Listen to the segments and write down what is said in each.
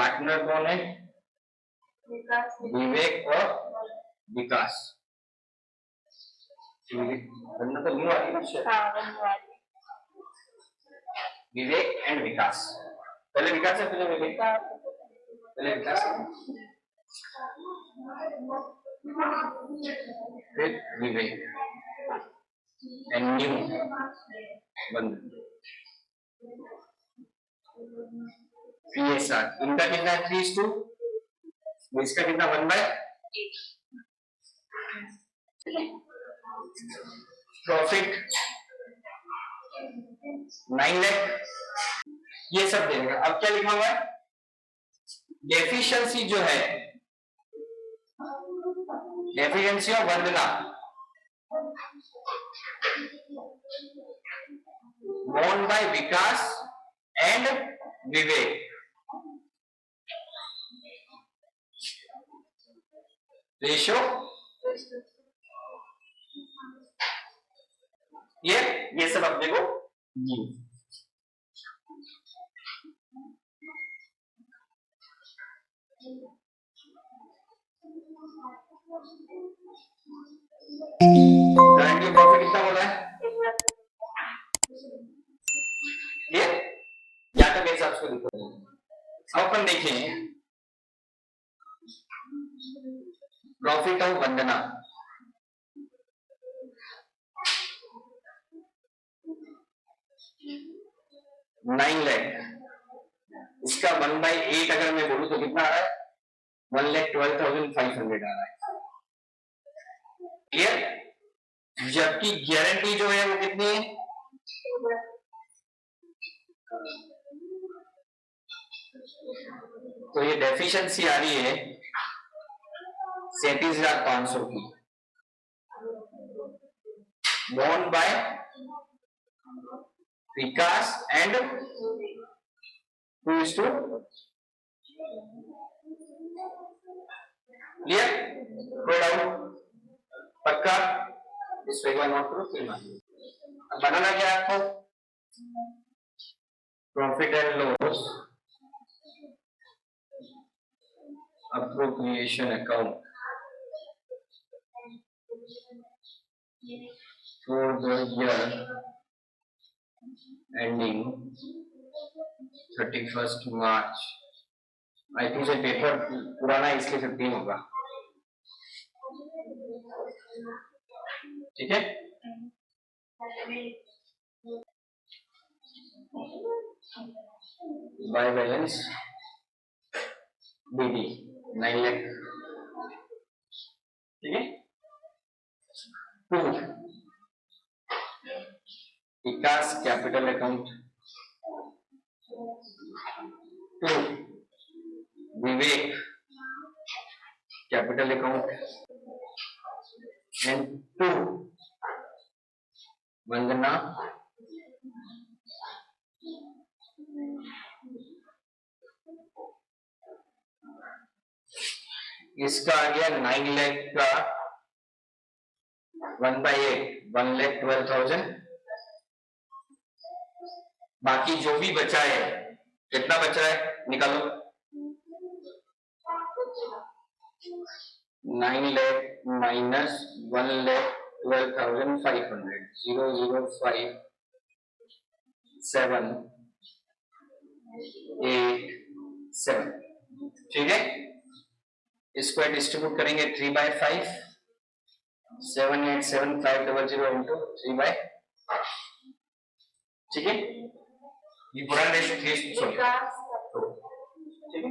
Partner कौन है? विवेक और विकास। बनना तो न्यू विवेक एंड विकास। पहले विकास है फिर विवेक। पहले विकास फिर विवेक एंड न्यू बंद। ये साथ इनका कितना है 3:2, इसका कितना 1/8। प्रॉफिट 9 लाख, ये सब देगा। अब क्या लिखा हुआ है? डेफिशिएंसी जो है, deficiency of Vandana borne by Vikas and Vivek. Ratio ये सब अपने को न्यू। करंटली प्रॉफिट कितना बोला है? ये या तो मेरे हिसाब से लिखो। अपन देखें प्रॉफिट ऑफ वंदना 9 लाख, इसका 1/8 अगर मैं बोलूं तो कितना आ रहा है? 1,12,500 आ रहा है। क्लियर? जबकि गारंटी जो है वो कितनी है? तो ये डेफिशिएंसी आ रही है 37,500 की, borne by Vikas and 2:2। Clear? कोई डाउट? पक्का? इस पे एक बार नोट करो फिर अब बनाना क्या है आपको? Profit and loss appropriation account for the year ending 31st March। I think से पेपर पुराना है इसलिए 15 होगा। ठीक है? By balance B D 9 lakh. ठीक है? 2 Vikas capital account, 2 Vivek capital account and 2 Vandana इसका आ गया 9 लाख का 1/8 1,12,000। बाकी जो भी बचा है, कितना बचा है निकालो। 9 लाख माइनस 1,12,500 0,057,8,7। ठीक है? इसको डिस्ट्रीब्यूट करेंगे 3/5 7,8,7,500 इंटू 3/5। ठीक है? ये पूरा रेशियो 3 ठीक है?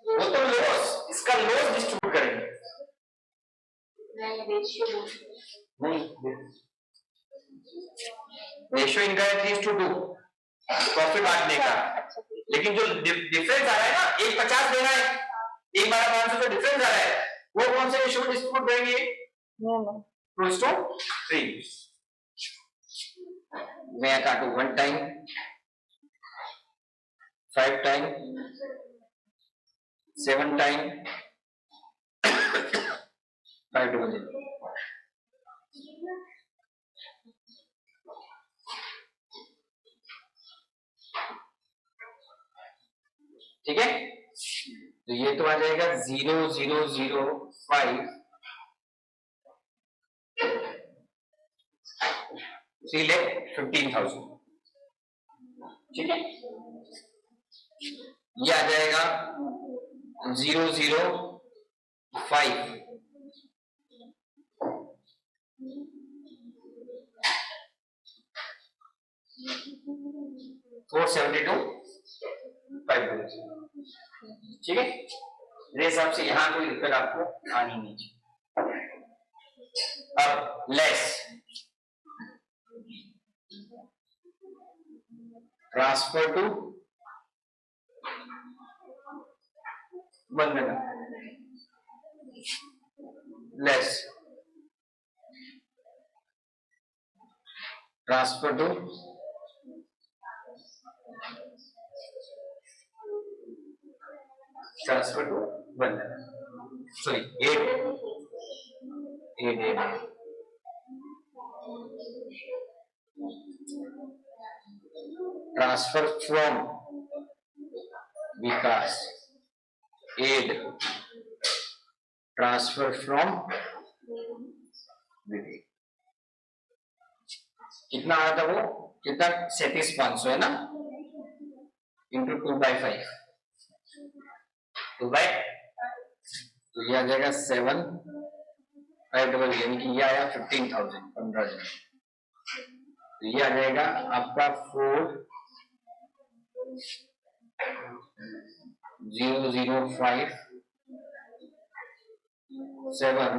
वो तो लॉस, इसका लॉस डिस्ट्रीब्यूट करेंगे। नहीं रेशियो इनका है 3:2 प्रॉफिट बांटने का। लेकिन जो डिफरेंस आ रहा है ना, 1,50 दे रहा है, 1,12,500 जो डिफरेंस आ रहा है, वो कौन से रेशियो में डिस्ट्रीब्यूट करेंगे? 2:3। मैं काटू 1 टाइम 5 टाइम 7 टाइम 5 डबल 0। ठीक है, तो ये तो आ जाएगा 0005 3,15,000, ठीक है। ये आ जाएगा 005 472 5, ठीक है। मेरे हिसाब से यहाँ कोई दिक्कत आपको आनी नहीं चाहिए। अब less transfer to Vandana, less transfer to Vandana, sorry 8 transfer from Vikas, add transfer from Vivek. कितना आया था वो, कितना 37,500 है ना, इंटू 2/5, 2/, तो ये आ जाएगा 7,500, यानी कि ये आया 15,000, 15,000। तो ये आ जाएगा आपका 4,005 7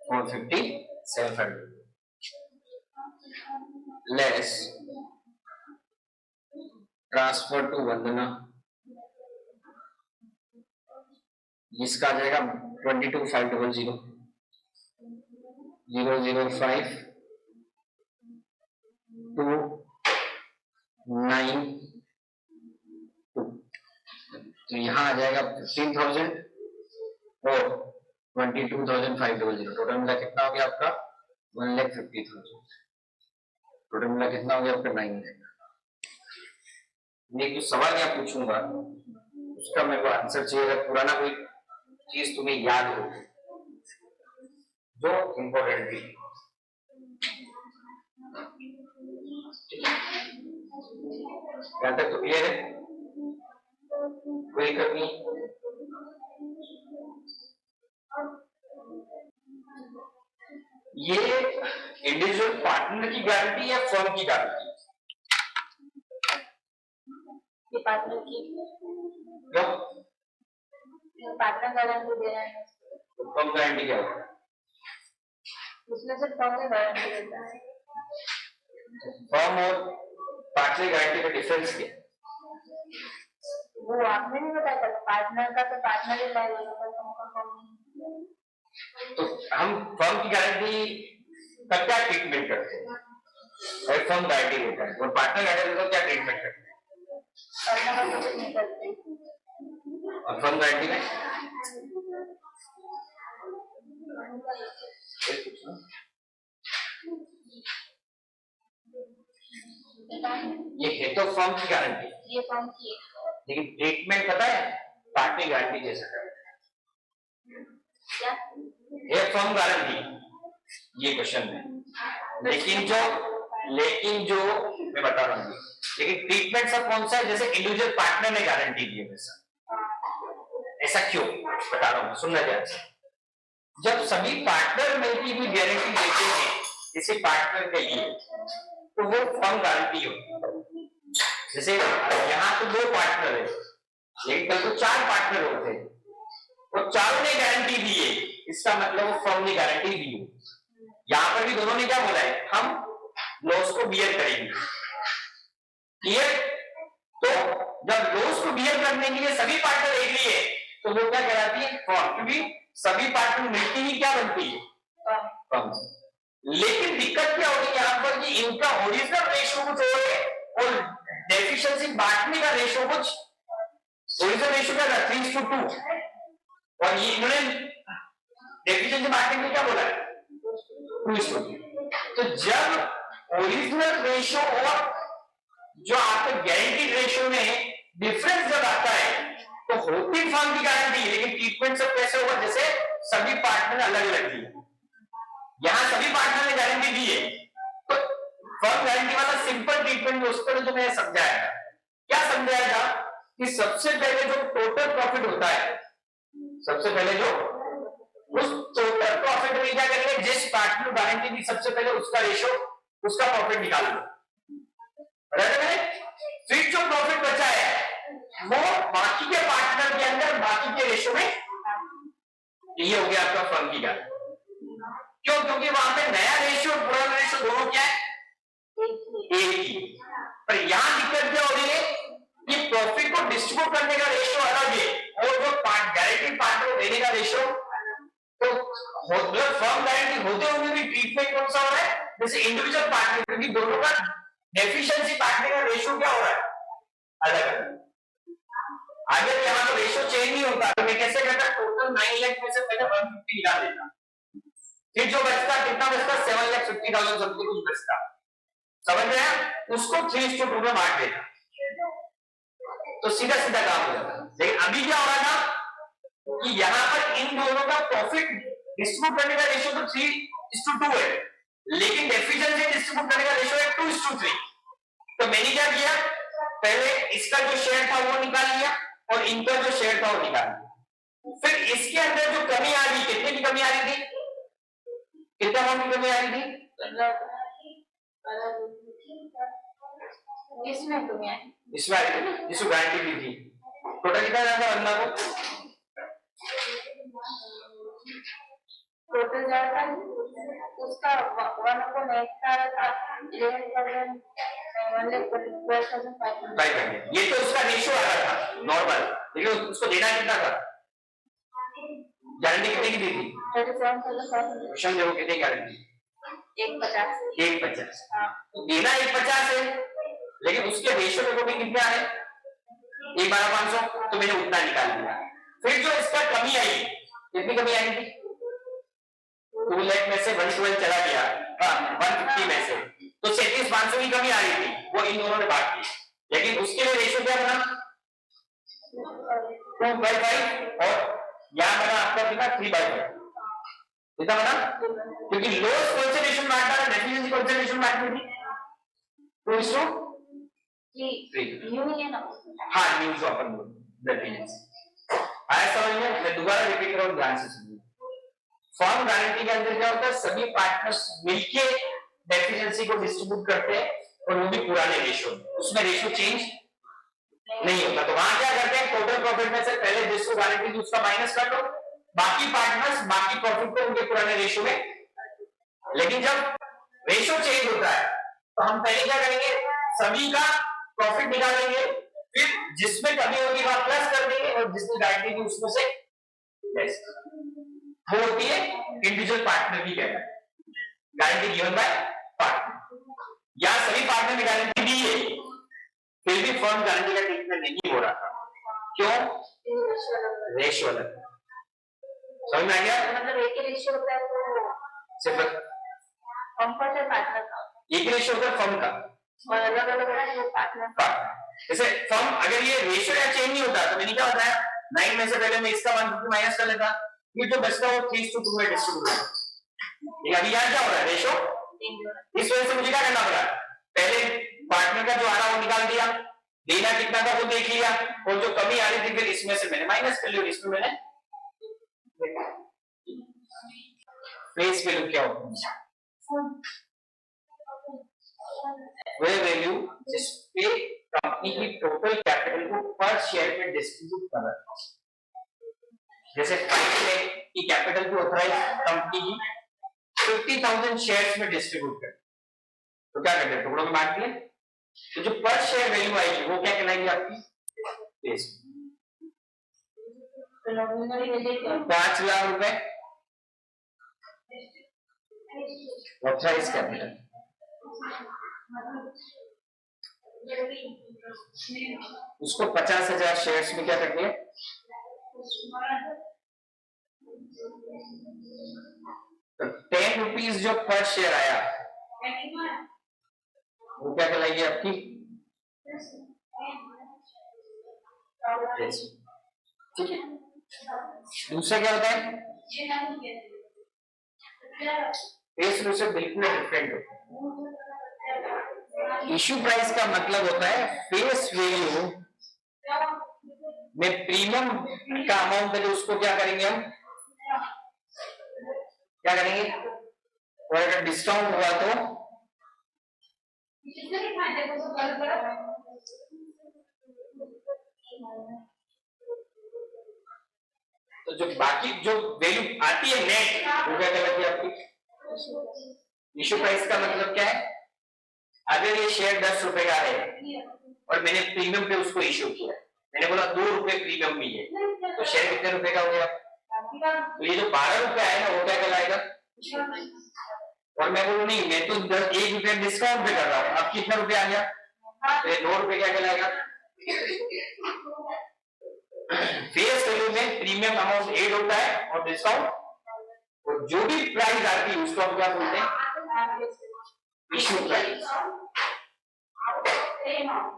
450 700 लेस ट्रांसफर टू वंदना, जिसका आ जाएगा 22,500 005 292, तो यहाँ आ जाएगा 15,000 और 22,500, टोटल मिला कितना हो गया आपका 1,50,000, टोटल मिला कितना हो गया आपका 9 लाख। मैं कुछ सवाल यहाँ पूछूंगा, उसका मेरे को आंसर चाहिए, अगर पुराना कोई चीज तुम्हें याद हो जो इम्पोर्टेंट भी। यहाँ तक तो क्लियर है, कोई कमी? ये इंडिविजुअल पार्टनर की गारंटी या फर्म की गारंटी? ये पार्टनर की, क्यों पार्टनर गारंटी दे रहा है, फर्म गारंटी क्या होता है? उसमें से फर्म गारंटी देता है। फर्म और पार्टनर गारंटी का डिफरेंस क्या है? वो आपने नहीं बताया था, पार्टनर का तो पार्टनर ही लाएगा, तो हम फर्म की गारंटी का क्या ट्रीटमेंट करते हैं? और फर्म गारंटी देता है और पार्टनर गारंटी का क्या ट्रीटमेंट करते हैं? नहीं करते। और फर्म गारंटी में ये है तो फर्म की गारंटी, ये फर्म की है, लेकिन ट्रीटमेंट पता है पार्टनर गारंटी जैसा करता है क्या ये फर्म गारंटी, ये क्वेश्चन है। लेकिन जो मैं बता रहा हूँ, लेकिन ट्रीटमेंट सब कौन सा है? जैसे इंडिविजुअल पार्टनर ने गारंटी दी है वैसा। ऐसा क्यों बता रहा हूँ, सुनना ध्यान से। जब सभी पार्टनर मिलकर भी गारंटी देते हैं किसी पार्टनर के लिए, तो वो फर्म गारंटी होती है। जैसे यहाँ तो 2 पार्टनर है, लेकिन कल तो 4 पार्टनर होते हैं, वो चारों ने गारंटी दी है, इसका मतलब वो फर्म ने गारंटी दी है। यहाँ पर भी दोनों ने क्या बोला है, हम लॉस को बियर करेंगे, क्लियर? तो जब लॉस को बियर करने के लिए सभी पार्टनर एग्री है, तो वो क्या कहलाती है? फर्म, क्योंकि सभी पार्टनर मिलती ही क्या बनती है? फर्म। लेकिन दिक्कत क्या होगी यहाँ पर कि इनका ओरिजिनल रेशियो कुछ और है और डेफिशिएंसी बांटने का रेशियो कुछ, ओरिजिनल रेशियो क्या था 3:2, और ये इन्होंने डेफिशिएंसी पार्टनर में क्या बोला है 2:3। तो जब ओरिजिनल रेशियो और जो आपके गारंटीड रेशियो में डिफरेंस जब आता है तो होती फर्म की गारंटी, लेकिन ट्रीटमेंट सब कैसे होगा, जैसे सभी पार्टनर अलग अलग दिए, यहां सभी पार्टनर ने गारंटी दी है तो फर्म गारंटी वाला सिंपल ट्रीटमेंट उस पर जो मैंने समझाया था, क्या समझाया था कि सबसे पहले जो टोटल प्रॉफिट होता है, सबसे पहले जो उस टोटल प्रॉफिट में क्या करेंगे, जिस पार्टनर गारंटी दी सबसे पहले उसका रेशियो, उसका प्रॉफिट निकाल लो, फिर जो प्रॉफिट बचा है वो बाकी के पार्टनर के अंदर बाकी के रेशियो में, ये हो गया आपका फर्म की गारंटी। क्यों? क्योंकि वहां पे नया रेशियो और पुराना रेशियो दोनों क्या है, एक ही। पर यहां दिक्कत क्या हो रही है कि प्रॉफिट को डिस्ट्रीब्यूट करने का रेशियो अलग है और जो गारंटी पार्टनर को देने का रेशियो, तो फर्म गारंटी होते हुए भी ट्रीटमेंट कौन सा हो रहा है, जैसे इंडिविजुअल पार्टनर, क्योंकि दोनों का डेफिशिएंसी पार्टनर का रेशियो क्या हो रहा है, अलग अलग। अगर यहाँ तो रेशियो चेंज नहीं होता तो मैं कैसे करता, टोटल 9 लाख में से पहले 150 निकाल देता, फिर जो बचता कितना बचता 7,50,000 समथिंग कुछ बचता, समझ रहे हैं, उसको 3:2 में बांट देता, तो सीधा सीधा काम हो जाता। लेकिन अभी क्या हो रहा था कि यहाँ पर इन दोनों का प्रॉफिट डिस्ट्रीब्यूट करने का रेशियो तो 3:2 है, लेकिन डेफिशिएंसी डिस्ट्रीब्यूट करने का रेशियो है 2:3। तो मैंने क्या किया, पहले इसका जो शेयर था वो निकाल लिया और इनका जो शेयर था वो निकाल लिया, फिर इसके अंदर जो कमी आ रही, कितने की कमी आ रही थी, कितने अमाउंट की कमी आ रही थी, इसमें कमी आई, इसमें आ रही थी, जिसको गारंटी दी थी, टोटल कितना जाता बंदा को, टोटल जाता है उसका 1.8 का 11,12,500। ये तो उसका रेशियो आ रहा था नॉर्मल, लेकिन उसको देना कितना था, गारंटी कितने की दी थी, 37,500। क्वेश्चन देखो कितनी गारंटी, 150। तो देना 150 है, लेकिन उसके रेशियो में भी कितना है 1,12,500, तो मैंने उतना निकाल दिया। फिर जो इसका कमी आई, कितनी कमी आई थी, 2 लाख में से 112 चला गया, 150 में से, तो 37,500 की कमी आ रही थी, वो इन दोनों ने भाग दी, लेकिन उसके लिए रेशियो क्या बना 2/5 और यहाँ बना आपका कितना 3/5, कितना बना, क्योंकि लॉस कौन से रेशियो में बांटना है, डेफिशिएंसी कौन से रेशियो में बांटनी थी 2:3। न्यू है ना, हाँ न्यू जो अपन डेफिशिएंसी आया समझ में। मैं दोबारा रिपीट कर रहा हूँ, ध्यान से सुनिए। फर्म गारंटी के अंदर क्या होता है, सभी पार्टनर्स मिलके डेफिशिएंसी को डिस्ट्रीब्यूट करते हैं और वो भी पुराने रेशियो में, उसमें रेशियो चेंज नहीं होता। तो वहां क्या करते हैं, टोटल प्रॉफिट में से पहले जिसको गारंटी थी उसका माइनस कर दो, बाकी पार्टनर्स बाकी प्रॉफिट को उनके पुराने रेशियो में। लेकिन जब रेशियो चेंज होता है तो हम पहले क्या करेंगे, सभी का प्रॉफिट निकालेंगे, फिर जिसमें कमी होगी वहां प्लस कर देंगे और जिसने गारंटी दी उसमें से लेस। वो होती है इंडिविजुअल पार्टनर की गारंटी गिवन बाय पार्टनर। या सभी पार्टनर ने गारंटी दी है फिर भी फर्म गारंटी का ट्रीटमेंट नहीं हो रहा था, क्यों, रेशियो अलग। समझ में आ गया, मतलब एक ही रेशियो होता है तो सिर्फ फर्म का से पार्टनर का, एक रेशियो होता है फर्म का और अलग अलग है वो पार्टनर का। जैसे फर्म अगर ये रेशियो या चेंज नहीं होता तो मैंने क्या बताया, 9 में से पहले मैं इसका 150 माइनस कर लेता, फिर जो बचता वो 3:2 में डिस्ट्रीब्यूट होगा। लेकिन अभी यहाँ क्या हो रहा है, रेशियो, इस वजह से मुझे क्या करना पड़ा, पहले पार्टनर का जो आ रहा वो निकाल दिया, देना कितना था वो देख लिया, और जो कमी आ रही थी फिर इसमें से मैंने माइनस कर लिया, इसमें मैंने फेस वैल्यू क्या होती है, वह वैल्यू जिसपे कंपनी की टोटल कैपिटल को पर शेयर में डिस्ट्रीब्यूट कर रहा है। जैसे 5 लाख की कैपिटल को ऑथराइज कंपनी की 50,000 शेयर्स में डिस्ट्रीब्यूट कर, तो क्या करते हैं, टुकड़ों में बांट दिए, तो जो पर शेयर वैल्यू आएगी वो क्या कहलाएगी आपकी, 5 लाख रुपए ऑथराइज कैपिटल, उसको 50,000 शेयर्स में क्या कर दिया तो 10 रुपीज जो पर शेयर आया वो क्या कहलाएगी आपकी? ठीक है। दूसरा क्या होता है? फेस वैल्यू से बिल्कुल डिफरेंट होता है। इश्यू प्राइस का मतलब होता है फेस वैल्यू में प्रीमियम का अमाउंट है जो उसको क्या करेंगे हम? क्या करेंगे? और अगर डिस्काउंट हुआ तो जो बाकी जो वैल्यू आती है नेट वो क्या कहलाती है आपकी? इश्यू प्राइस का मतलब क्या है? अगर ये शेयर 10 रुपए का है और मैंने प्रीमियम पे उसको इश्यू किया, मैंने बोला 2 रुपए प्रीमियम में है, तो शेयर कितने रुपए का हो गया? तो ये जो 12 रुपए आया ना वो क्या कहलाएगा? और मैं बोलूं नहीं मैं तो 1 रुपया डिस्काउंट पे कर रहा हूँ, अब कितना रुपया आ गया? तो ये 9 रुपए क्या कहलाएगा? फेस वैल्यू में प्रीमियम अमाउंट एड होता है और डिस्काउंट, और जो भी प्राइस आती है उसको हम क्या बोलते हैं? Issue price.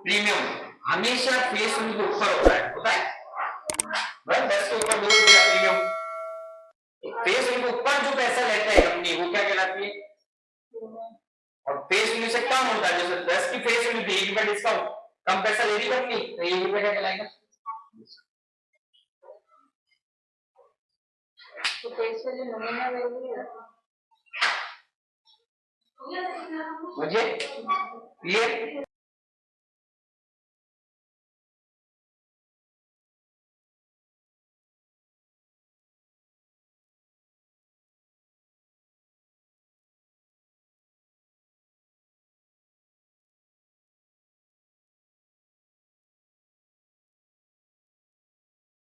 प्रीमियम हमेशा फेस वैल्यू के ऊपर होता है भाई, 10 के ऊपर 2 रुपया प्रीमियम। फेस वैल्यू के ऊपर जो पैसा लेता है कंपनी वो क्या कहलाती है? और फेस वैल्यू से कम होता है, जैसे 10 की फेस वैल्यू थी 1 रुपया डिस्काउंट, कम पैसा ले रही कंपनी तो 1 रुपया क्या कहलाएगा? तो फेस वैल्यू नॉमिनल वैल्यू है। मुझे क्लियर?